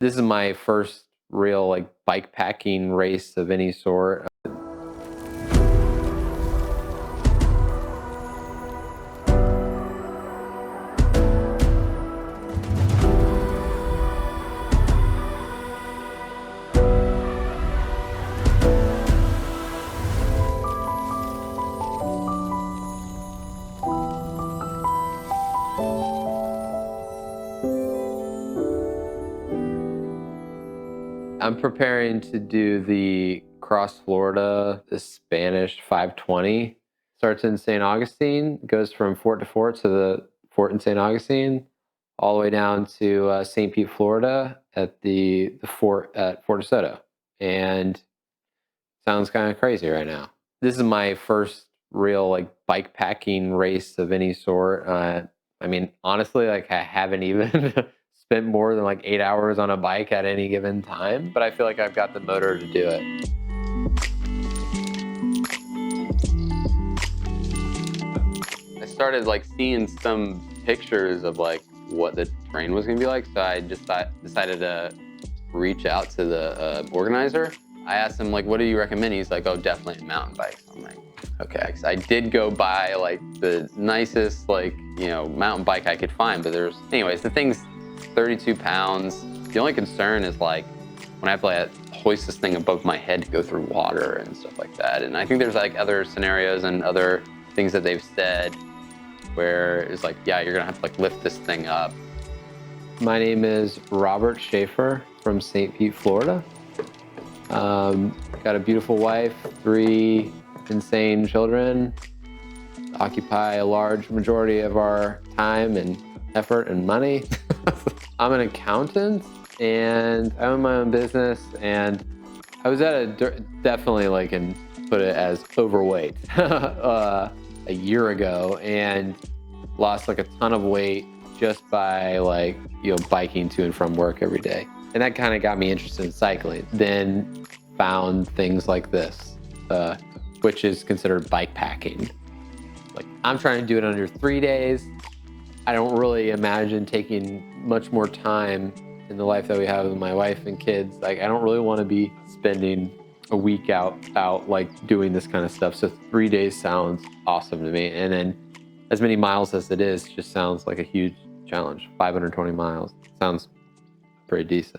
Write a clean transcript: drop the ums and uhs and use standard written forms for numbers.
This is my first real like bike packing race of any sort. I'm preparing to do the Cross Florida, the Spanish 520. Starts in St. Augustine, goes from fort to fort to the fort in St. Augustine, all the way down to St. Pete, Florida, at the fort at Fort DeSoto. And sounds kind of crazy right now. This is my first real like bike packing race of any sort. I mean, honestly, like I haven't even spent more than like 8 hours on a bike at any given time, but I feel like I've got the motor to do it. I started like seeing some pictures of like what the terrain was gonna be like, so I just decided to reach out to the organizer. I asked him like, what do you recommend? He's like, oh, definitely mountain bikes. I'm like, okay. So I did go buy like the nicest like, mountain bike I could find, but anyways, the thing's 32 pounds. The only concern is like when I have to like hoist this thing above my head to go through water and stuff like that. And I think there's like other scenarios and other things that they've said where it's like, yeah, you're gonna have to like lift this thing up. My name is Robert Schaefer from St. Pete, Florida. Got a beautiful wife, 3 insane children, occupy a large majority of our time and effort and money. I'm an accountant and I own my own business, and I was at definitely like, and put it as overweight a year ago, and lost like a ton of weight just by like, biking to and from work every day. And that kind of got me interested in cycling. Then found things like this, which is considered bike packing. Like, I'm trying to do it under 3 days. I don't really imagine taking much more time in the life that we have with my wife and kids. Like, I don't really want to be spending a week out like doing this kind of stuff. So 3 days sounds awesome to me. And then as many miles as it is just sounds like a huge challenge. 520 miles sounds pretty decent.